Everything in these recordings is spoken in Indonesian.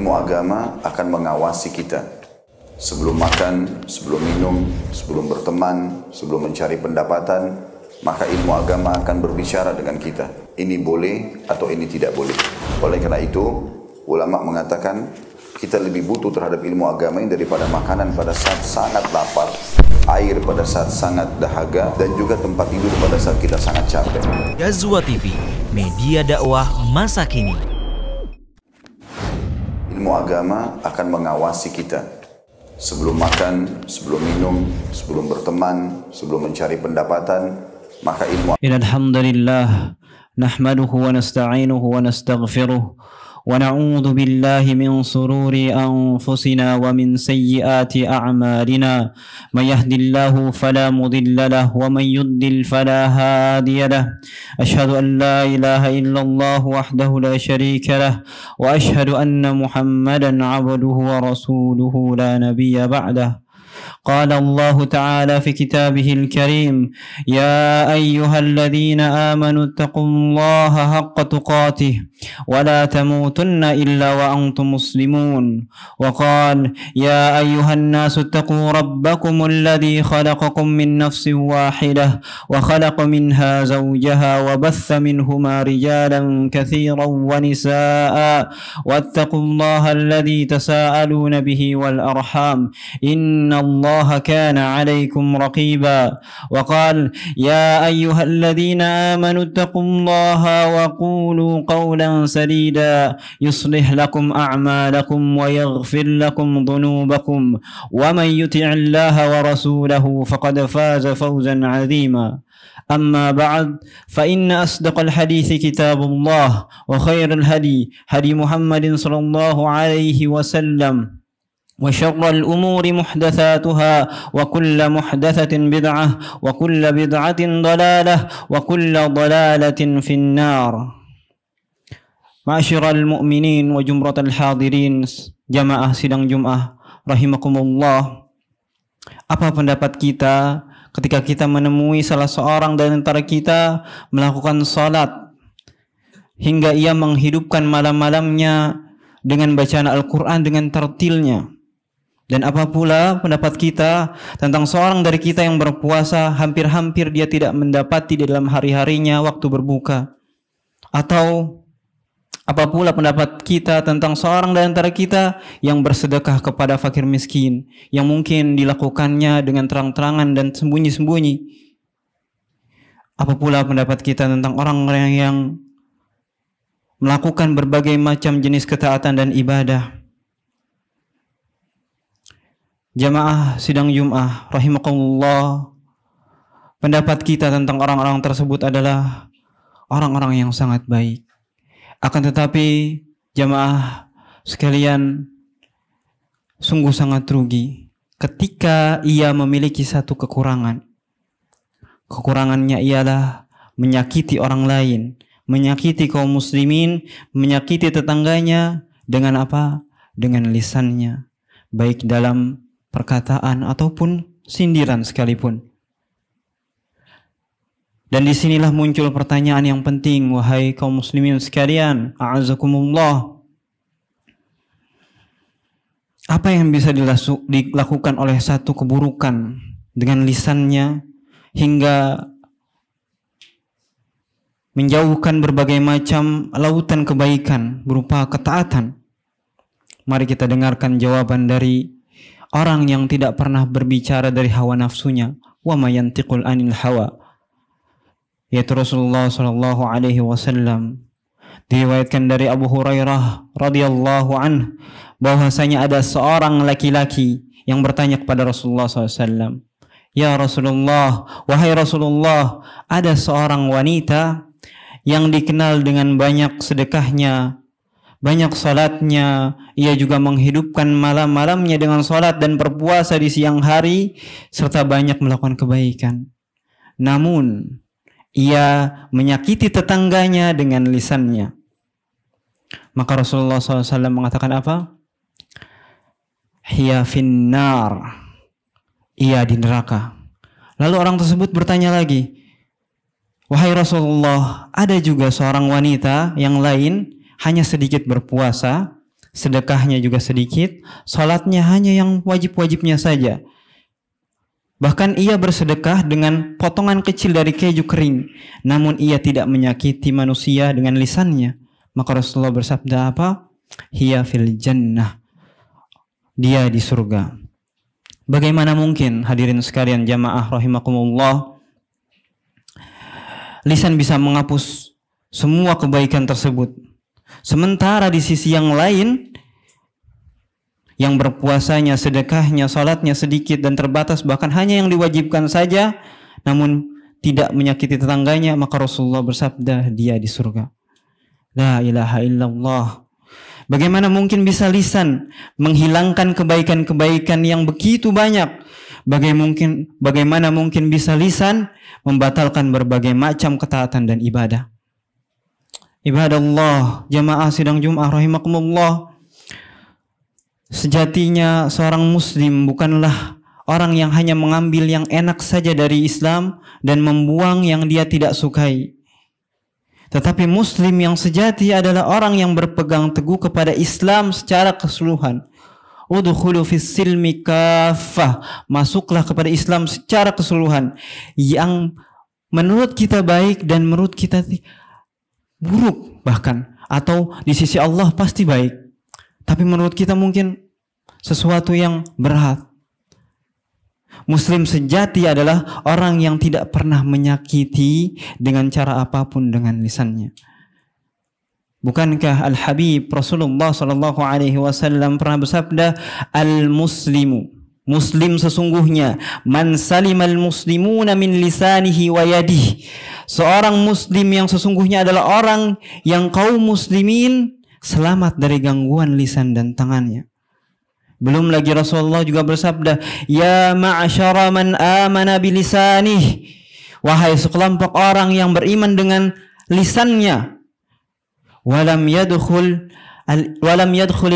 ilmu agama akan mengawasi kita. Sebelum makan, sebelum minum, sebelum berteman, sebelum mencari pendapatan, maka ilmu agama akan berbicara dengan kita. Ini boleh atau ini tidak boleh. Oleh karena itu, ulama mengatakan kita lebih butuh terhadap ilmu agama ini daripada makanan pada saat sangat lapar, air pada saat sangat dahaga, dan juga tempat tidur pada saat kita sangat capek. Ghazwa TV, media dakwah masa kini. Ilmu agama akan mengawasi kita. Sebelum makan, sebelum minum, sebelum berteman, sebelum mencari pendapatan, maka ilmu. Alhamdulillah, nahmaduhu wa nasta'inuhu wa nastaghfiruh. ونعوذ بالله من شرور أنفسنا ومن سيئات أعمالنا من يهد الله فلا مضل له ومن يضلل فلا هادي له أشهد أن لا إله إلا الله وحده لا شريك له وأشهد أن محمدا عبده ورسوله لا نبي بعده. قال الله تعالى في كتابه الكريم يا أيها الذين آمنوا اتقوا الله حق تقاته ولا تموتن إلا وأنتم مسلمون وقال يا أيها الناس اتقوا ربكم الذي خلقكم من نفس واحدة وخلق منها زوجها وبث منهما رجالا كثيرا ونساء واتقوا الله الذي تساءلون به والأرحام إن الله كان عليكم رقيبا وقال يا أيها الذين آمنوا اتقوا الله وقولوا قولا سديدا يصلح لكم أعمالكم ويغفر لكم ذنوبكم ومن يطع الله ورسوله فقد فاز فوزا عظيما. أما بعد فإن أصدق الحديث كتاب الله وخير الهدي هدي محمد صلى الله عليه وسلم وشر الأمور محدثاتها وكل محدثة بدعة وكل بدعة ضلالة وكل ضلالة في النار. معاشر المؤمنين وجمرة الحاضرين jamaah sidang Jum'ah rahimakumullah. Apa pendapat kita ketika kita menemui salah seorang dari antara kita melakukan salat hingga ia menghidupkan malam-malamnya dengan bacaan Al-Quran dengan tartilnya? Dan apa pula pendapat kita tentang seorang dari kita yang berpuasa hampir-hampir dia tidak mendapati di dalam hari-harinya waktu berbuka? Atau apa pula pendapat kita tentang seorang dari antara kita yang bersedekah kepada fakir miskin, yang mungkin dilakukannya dengan terang-terangan dan sembunyi-sembunyi? Apa pula pendapat kita tentang orang-orang yang melakukan berbagai macam jenis ketaatan dan ibadah? Jamaah sidang Jum'ah rahimakumullah, pendapat kita tentang orang-orang tersebut adalah orang-orang yang sangat baik. Akan tetapi jamaah sekalian, sungguh sangat rugi ketika ia memiliki satu kekurangan. Kekurangannya ialah menyakiti orang lain, menyakiti kaum muslimin, menyakiti tetangganya dengan apa? Dengan lisannya, baik dalam perkataan ataupun sindiran sekalipun. Dan disinilah muncul pertanyaan yang penting, wahai kaum muslimin sekalian, a'azakumullah. Apa yang bisa dilakukan oleh satu keburukan dengan lisannya hingga menjauhkan berbagai macam lautan kebaikan berupa ketaatan? Mari kita dengarkan jawaban dari orang yang tidak pernah berbicara dari hawa nafsunya, wa ma yantiqul anil hawa, yaitu Rasulullah sallallahu alaihi wasallam. Diriwayatkan dari Abu Hurairah radhiyallahu anhu bahwasanya ada seorang laki-laki yang bertanya kepada Rasulullah SAW, ya Rasulullah, wahai Rasulullah, ada seorang wanita yang dikenal dengan banyak sedekahnya, banyak salatnya, ia juga menghidupkan malam-malamnya dengan salat dan berpuasa di siang hari, serta banyak melakukan kebaikan. Namun, ia menyakiti tetangganya dengan lisannya. Maka Rasulullah SAW mengatakan apa? Hiya finnar, ia di neraka. Lalu orang tersebut bertanya lagi, wahai Rasulullah, ada juga seorang wanita yang lain hanya sedikit berpuasa, sedekahnya juga sedikit, salatnya hanya yang wajib-wajibnya saja. Bahkan ia bersedekah dengan potongan kecil dari keju kering, namun ia tidak menyakiti manusia dengan lisannya. Maka Rasulullah bersabda apa? Hiya fil jannah. Dia di surga. Bagaimana mungkin hadirin sekalian jamaah rahimakumullah, lisan bisa menghapus semua kebaikan tersebut. Sementara di sisi yang lain, yang berpuasanya, sedekahnya, salatnya sedikit dan terbatas, bahkan hanya yang diwajibkan saja, namun tidak menyakiti tetangganya, maka Rasulullah bersabda dia di surga. La ilaha illallah. Bagaimana mungkin bisa lisan menghilangkan kebaikan-kebaikan yang begitu banyak? Bagaimana mungkin bisa lisan membatalkan berbagai macam ketaatan dan ibadah? Ibadallah, jamaah sidang Jumat rahimakumullah. Sejatinya seorang muslim bukanlah orang yang hanya mengambil yang enak saja dari Islam dan membuang yang dia tidak sukai. Tetapi muslim yang sejati adalah orang yang berpegang teguh kepada Islam secara keseluruhan. Udkhulu fis silmi kaffah, masuklah kepada Islam secara keseluruhan. Yang menurut kita baik dan menurut kita buruk bahkan, atau di sisi Allah pasti baik, tapi menurut kita mungkin sesuatu yang berat. Muslim sejati adalah orang yang tidak pernah menyakiti dengan cara apapun dengan lisannya. Bukankah Al-Habib Rasulullah sallallahu alaihi wasallam pernah bersabda, al-muslimu, muslim sesungguhnya, man salimal muslimuna min lisanihi wa yadihi. Seorang muslim yang sesungguhnya adalah orang yang kaum muslimin selamat dari gangguan lisan dan tangannya. Belum lagi Rasulullah juga bersabda, ya ma'asyara man amana bilisanih, wahai sekelompok orang yang beriman dengan lisannya, walam yadkhulil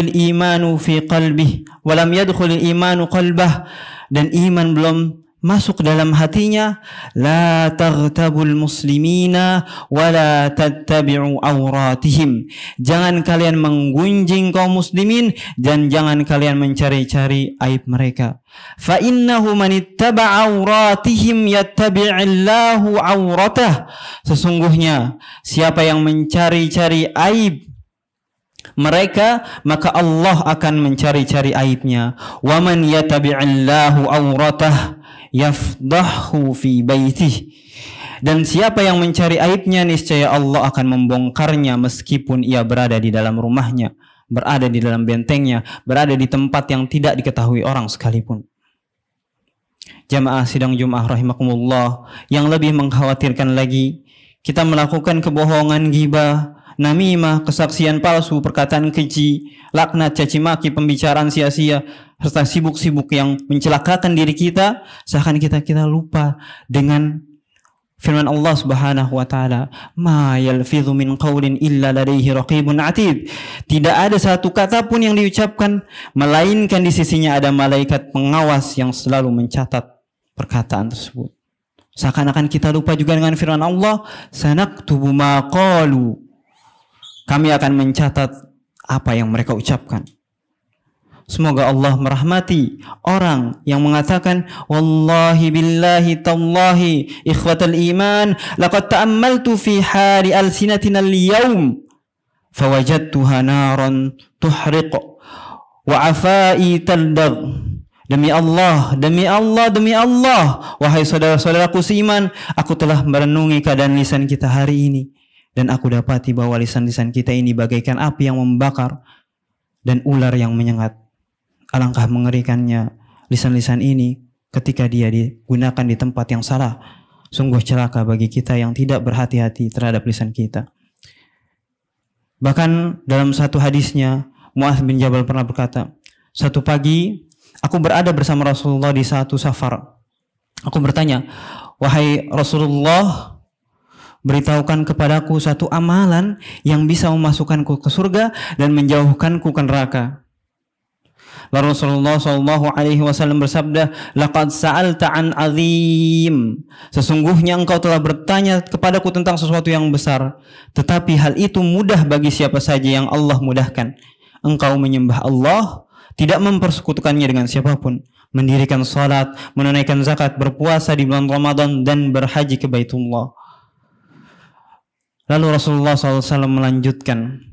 imanu fi qalbih, walam yadkhulil imanu qalbah, dan iman belum masuk dalam hatinya. La taghtabul muslimina wala tattabi'u awratihim. Jangan kalian menggunjing kaum muslimin dan jangan kalian mencari-cari aib mereka. Fa innahu man ittaba'a awratihim yattabi'illahu awratah. Sesungguhnya siapa yang mencari-cari aib mereka, maka Allah akan mencari-cari aibnya. Wa man yattabi'illahu awratah yafdahu fi baitih. Dan siapa yang mencari aibnya, niscaya Allah akan membongkarnya meskipun ia berada di dalam rumahnya, berada di dalam bentengnya, berada di tempat yang tidak diketahui orang sekalipun. Jamaah sidang Jumat rahimakumullah, yang lebih mengkhawatirkan lagi, kita melakukan kebohongan, ghibah, namimah, kesaksian palsu, perkataan keji, laknat, caci maki, pembicaraan sia-sia, serta sibuk-sibuk yang mencelakakan diri kita, seakan kita lupa dengan firman Allah Subhanahu wa taala, ma yalfidhu min qaulin illa ladaihi raqibun atid. Tidak ada satu kata pun yang diucapkan melainkan di sisinya ada malaikat pengawas yang selalu mencatat perkataan tersebut. Seakan-akan kita lupa juga dengan firman Allah, sanaktubu ma qalu. Kami akan mencatat apa yang mereka ucapkan. Semoga Allah merahmati orang yang mengatakan, wallahi billahi tallahi ikhwatal iman, laqad ta'ammaltu fi hali alsinatina al-yawm fawajadtuha naran tuhriq wa afai taldagh. Demi Allah, demi Allah, demi Allah, wahai saudara-saudaraku seiman, aku telah merenungi keadaan lisan kita hari ini, dan aku dapati bahwa lisan-lisan kita ini bagaikan api yang membakar dan ular yang menyengat. Alangkah mengerikannya lisan-lisan ini ketika dia digunakan di tempat yang salah. Sungguh celaka bagi kita yang tidak berhati-hati terhadap lisan kita. Bahkan dalam satu hadisnya, Mu'adz bin Jabal pernah berkata, satu pagi aku berada bersama Rasulullah di satu safar. Aku bertanya, wahai Rasulullah, beritahukan kepadaku satu amalan yang bisa memasukkanku ke surga dan menjauhkanku ke neraka. Lalu Rasulullah SAW bersabda, laqad sa'alta an azim. Sesungguhnya engkau telah bertanya kepadaku tentang sesuatu yang besar, tetapi hal itu mudah bagi siapa saja yang Allah mudahkan. engkau menyembah Allah, tidak mempersekutukannya dengan siapapun, mendirikan salat, menunaikan zakat, berpuasa di bulan Ramadan, dan berhaji ke Baitullah. Lalu Rasulullah SAW melanjutkan,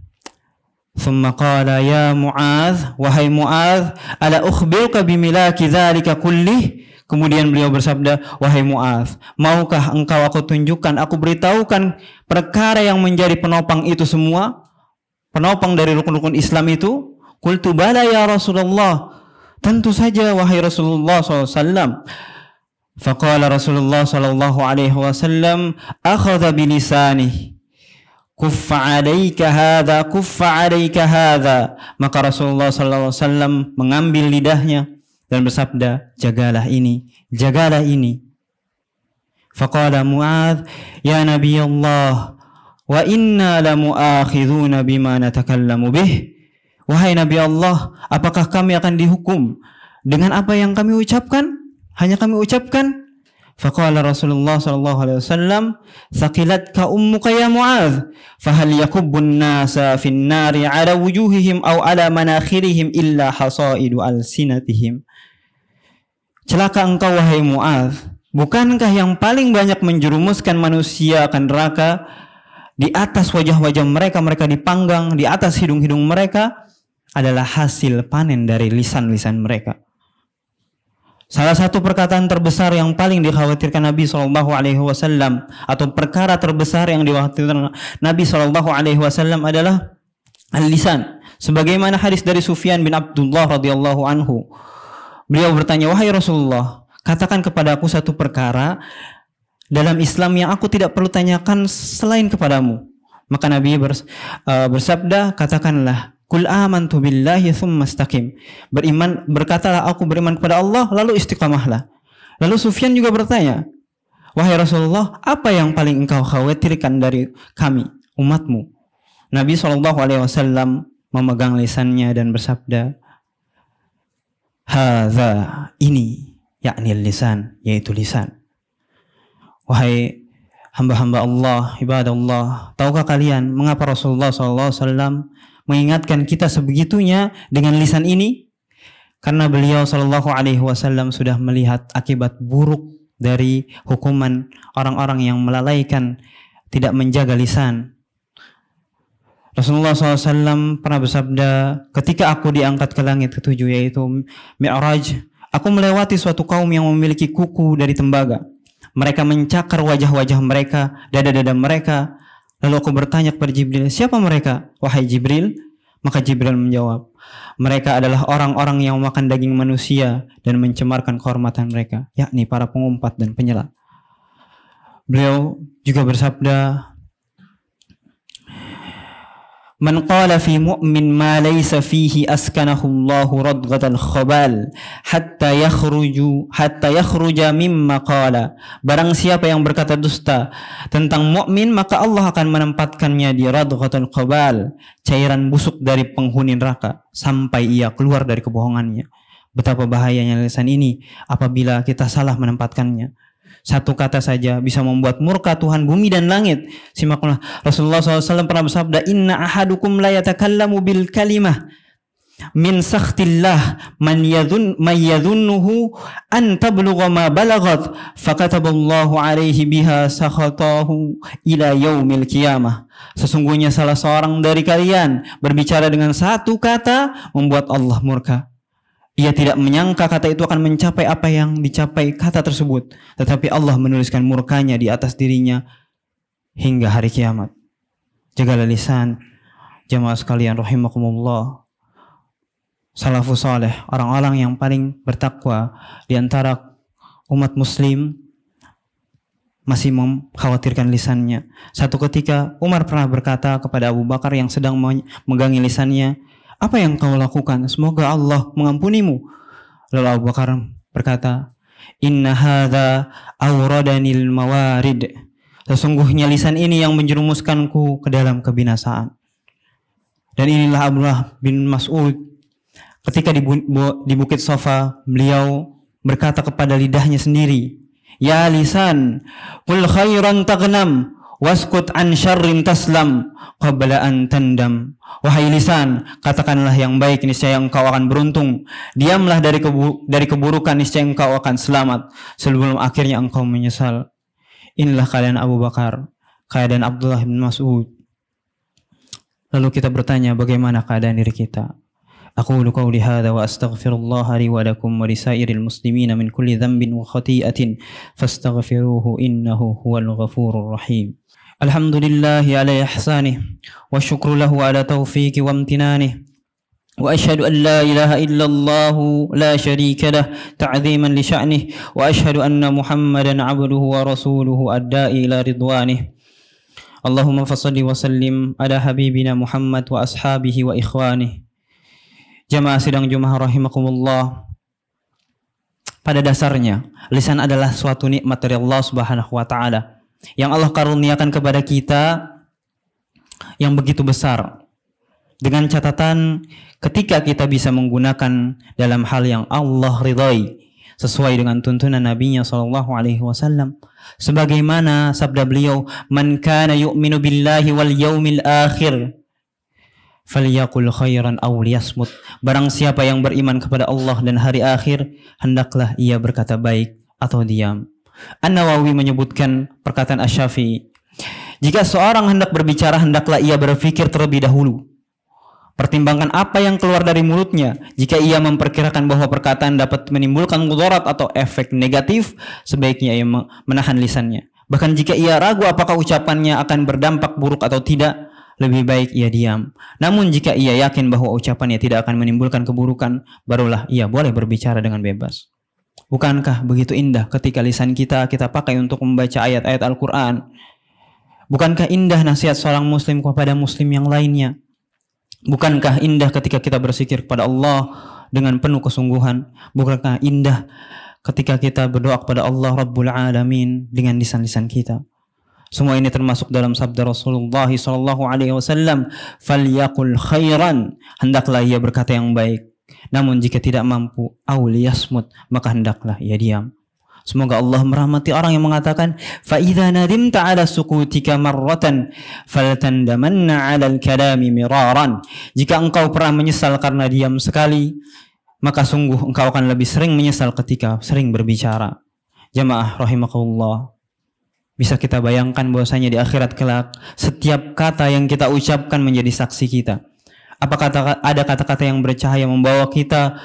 "Thumma qala ya Mu'adz, wahai Mu'adz, ala ukhbiruka bimilaki dzalika kullih?" Kemudian beliau bersabda, "Wahai Mu'adz, maukah engkau aku tunjukkan, aku beritahukan perkara yang menjadi penopang itu semua? Penopang dari rukun-rukun Islam itu?" Qultu bala ya Rasulullah. Tentu saja wahai Rasulullah SAW. Faqala Rasulullah sallallahu alaihi wasallam, akhadha bilisanihi, kuffa alaika hadha, kuffa alaika hadha. Maka Rasulullah sallallahu alaihi wasallam mengambil lidahnya dan bersabda, jagalah ini, jagalah ini. Faqala Mu'adz, ya Nabi Allah, wa inna lamu'akhidhuna bima natakallamu bih. Wahai Nabi Allah, apakah kami akan dihukum dengan apa yang kami ucapkan? Hanya kami ucapkan? Faqala Rasulullah sallallahu alaihi wasallam, thaqilatka ummuka ya Mu'adz, fahal yakubbun nasa fin nari ala wujuhihim aw ala manakhirihim illa hasaidu alsinatihim. Celaka engkau wahai Mu'adz, bukankah yang paling banyak menjerumuskan manusia akan neraka di atas wajah-wajah mereka, mereka dipanggang, di atas hidung-hidung mereka adalah hasil panen dari lisan-lisan mereka. Salah satu perkataan terbesar yang paling dikhawatirkan Nabi SAW atau perkara terbesar yang dikhawatirkan Nabi SAW adalah al-lisan. Sebagaimana hadis dari Sufyan bin Abdullah radhiyallahu anhu. Beliau bertanya, wahai Rasulullah, katakan kepada aku satu perkara dalam Islam yang aku tidak perlu tanyakan selain kepadamu. Maka Nabi bersabda, katakanlah, Qul amantu billahi thumma istaqim. Beriman, berkatalah aku beriman kepada Allah, lalu istiqamahlah. Lalu Sufyan juga bertanya, wahai Rasulullah, apa yang paling engkau khawatirkan dari kami, umatmu? Nabi SAW memegang lisannya dan bersabda, hadza, ini, yakni lisan, yaitu lisan. Wahai hamba-hamba Allah, ibadah Allah, tahukah kalian mengapa Rasulullah SAW mengingatkan kita sebegitunya dengan lisan ini? Karena beliau SAW sudah melihat akibat buruk dari hukuman orang-orang yang melalaikan, tidak menjaga lisan. Rasulullah SAW pernah bersabda, ketika aku diangkat ke langit ketujuh, yaitu Mi'raj, aku melewati suatu kaum yang memiliki kuku dari tembaga. Mereka mencakar wajah-wajah mereka, dada-dada mereka. Lalu aku bertanya kepada Jibril, siapa mereka, wahai Jibril? Maka Jibril menjawab, mereka adalah orang-orang yang makan daging manusia dan mencemarkan kehormatan mereka, yakni para pengumpat dan penyela. Beliau juga bersabda, man qala fi mu'min ma laysa fihi askanahu Allahu radghatal khabal hatta yakhruja mimma qala. Barang siapa yang berkata dusta tentang mukmin, maka Allah akan menempatkannya di radghatul khabal, cairan busuk dari penghuni neraka, sampai ia keluar dari kebohongannya. Betapa bahayanya lisan ini apabila kita salah menempatkannya. Satu kata saja bisa membuat murka Tuhan bumi dan langit. Simaklah, Rasulullah SAW pernah bersabda, inna ahadukum la yatakallamu bil kalimah min sakhtillah man yadhunnuhu an tablugha ma balaghat fakataballahu alaihi biha sakhatahu ila yaumil qiyamah. Sesungguhnya salah seorang dari kalian berbicara dengan satu kata membuat Allah murka. Ia tidak menyangka kata itu akan mencapai apa yang dicapai kata tersebut, tetapi Allah menuliskan murkanya di atas dirinya hingga hari kiamat. Jagalah lisan, jamaah sekalian rahimakumullah. Salafus saleh, orang-orang yang paling bertakwa di antara umat muslim, masih mengkhawatirkan lisannya. Satu ketika Umar pernah berkata kepada Abu Bakar yang sedang memegangi lisannya, apa yang kau lakukan? Semoga Allah mengampunimu. Lalu Abu Bakar berkata, inna hadza awradanil mawarid. Sesungguhnya lisan ini yang menjerumuskanku ke dalam kebinasaan. Dan inilah Abdullah bin Mas'ud. Ketika di Bukit Safa, beliau berkata kepada lidahnya sendiri, ya lisan, qul khairan taghnam. Waskut an syarrin taslam qabla an tandam. Wahai lisan, katakanlah yang baik, niscaya engkau akan beruntung. Diamlah dari keburukan, niscaya engkau akan selamat sebelum akhirnya engkau menyesal. Inilah keadaan Abu Bakar, keadaan Abdullah bin Mas'ud. Lalu kita bertanya, bagaimana keadaan diri kita? Aqulu qawli hadza wa astaghfirullaha li wa lakum wa lisairil muslimina min kulli dhanbin wa khati'atin fastaghfiruhu innahu huwal ghafurur rahim. Alhamdulillahi ala ihsanih wa syukru lahu ala taufiqi wa amtinanih. Wa ashhadu an la ilaha illallah la syarika lah ta'ziman li sya'nih wa ashhadu anna Muhammadan 'abduhu wa rasuluhu ad-da'i ila ridwanih. Allahumma fassalli wa sallim ala habibina Muhammad wa ashabihi wa ikhwanih. Jamaah sidang Jumat rahimakumullah. Pada dasarnya, lisan adalah suatu nikmat dari Allah Subhanahu wa taala yang Allah karuniakan kepada kita yang begitu besar. Dengan catatan ketika kita bisa menggunakan dalam hal yang Allah ridhai sesuai dengan tuntunan Nabi-Nya sallallahu alaihi wasallam. Sebagaimana sabda beliau, "Man kana yu'minu billahi wal yaumil akhir falyaqul khairan aw liyasmut." Barang siapa yang beriman kepada Allah dan hari akhir, hendaklah ia berkata baik atau diam. An-Nawawi menyebutkan perkataan Asy-Syafi'i, jika seorang hendak berbicara, hendaklah ia berpikir terlebih dahulu. Pertimbangkan apa yang keluar dari mulutnya. Jika ia memperkirakan bahwa perkataan dapat menimbulkan mudarat atau efek negatif, sebaiknya ia menahan lisannya. Bahkan jika ia ragu apakah ucapannya akan berdampak buruk atau tidak, lebih baik ia diam. Namun jika ia yakin bahwa ucapannya tidak akan menimbulkan keburukan, barulah ia boleh berbicara dengan bebas. Bukankah begitu indah ketika lisan kita pakai untuk membaca ayat-ayat Al-Quran? Bukankah indah nasihat seorang muslim kepada muslim yang lainnya? Bukankah indah ketika kita berzikir kepada Allah dengan penuh kesungguhan? Bukankah indah ketika kita berdoa kepada Allah Rabbul Alamin dengan lisan-lisan kita? Semua ini termasuk dalam sabda Rasulullah SAW, "Falyaqul khairan," hendaklah ia berkata yang baik. Namun jika tidak mampu, aw liyasmut, maka hendaklah ia diam. Semoga Allah merahmati orang yang mengatakan, "Fa idza nadimta 'ala sukutika marratan faltandamanna 'ala al-kalami miraran." Jika engkau pernah menyesal karena diam sekali, maka sungguh engkau akan lebih sering menyesal ketika sering berbicara. Jamaah rahimakumullah. Bisa kita bayangkan bahwasanya di akhirat kelak setiap kata yang kita ucapkan menjadi saksi kita. Apakah ada kata-kata yang bercahaya membawa kita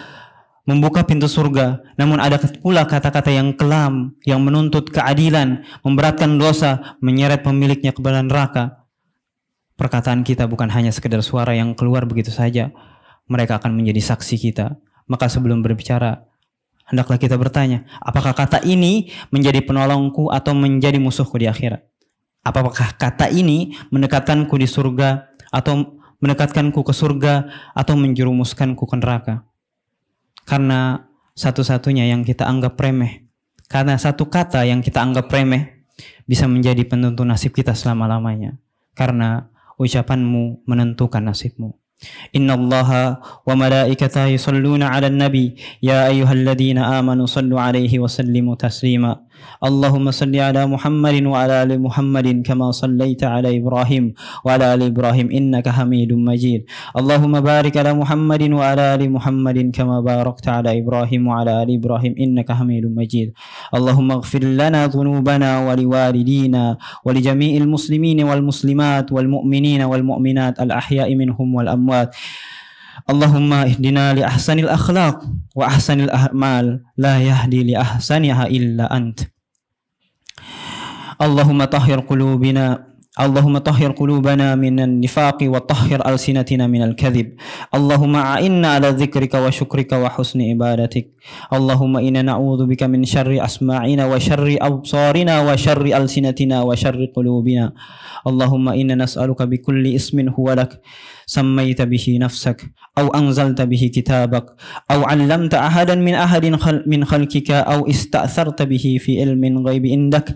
membuka pintu surga, namun ada pula kata-kata yang kelam, yang menuntut keadilan, memberatkan dosa, menyeret pemiliknya ke dalam neraka. Perkataan kita bukan hanya sekedar suara yang keluar begitu saja, mereka akan menjadi saksi kita. Maka sebelum berbicara, hendaklah kita bertanya, apakah kata ini menjadi penolongku atau menjadi musuhku di akhirat? Apakah kata ini mendekatkanku di surga atau mendekatkanku ke surga atau menjerumuskanku ke neraka? Karena satu-satunya yang kita anggap remeh, karena satu kata yang kita anggap remeh bisa menjadi penentu nasib kita selama-lamanya. Karena ucapanmu menentukan nasibmu. Innallaha wa malaikatahu yusholluna 'alan nabi ya ayyuhalladzina amanu shallu 'alaihi wa sallimu taslima. Allahumma salli ala Muhammadin wa ala ali Muhammadin kama sallaita ala Ibrahim wa ala ali Ibrahim innaka Hamidum Majid. Allahumma barik ala Muhammadin wa ala ali Muhammadin kama barakta ala Ibrahim wa ala ali Ibrahim innaka Hamidum Majid. Allahumma ighfir lana dhunubana wa liwalidina wa li jami'il muslimin wal muslimat wal mu'minina wal mu'minat al ahya'i minhum wal amwat. Allahumma ihdina li ahsanil akhlaq wa ahsanil a'mal la yahdi li ahsaniha illa ant. Allahumma tahhir qulubana minan nifaqi wa tahhir alsinatina minal kadhib. Allahumma a'inna ala dzikrika wa syukrika wa husni ibadatik. Allahumma inna na'udzubika min syarri asma'ina wa syarri absarina wa syarri alsinatina wa syarri qulubina. Allahumma inna nas'aluka bi kulli ismin huwa lak sammaita bihi nafsak aw anzalta bihi kitabak aw 'allamta ahadan min khalqika aw ista'tharta bihi fi ilmin ghaibi indak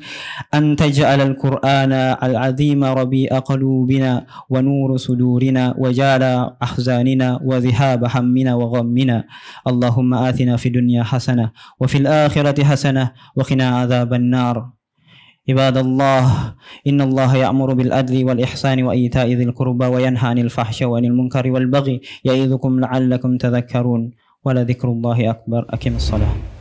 an taj'ala al-Qur'ana al-'azima rabi'a qulubina wa nura sudurina wa jala ahzanina wa dhihaba hammina wa ghammina. Allahumma atina fid dunya hasanah wa fil akhirati hasanah wa qina adzaban nar. عباد الله إن الله يأمر بالعدل والإحسان وإيتاء ذي القربى وينهى عن الفحشاء وعن المنكر والبغي يعظكم لعلكم تذكرون ولذكر الله أكبر. أقم الصلاة.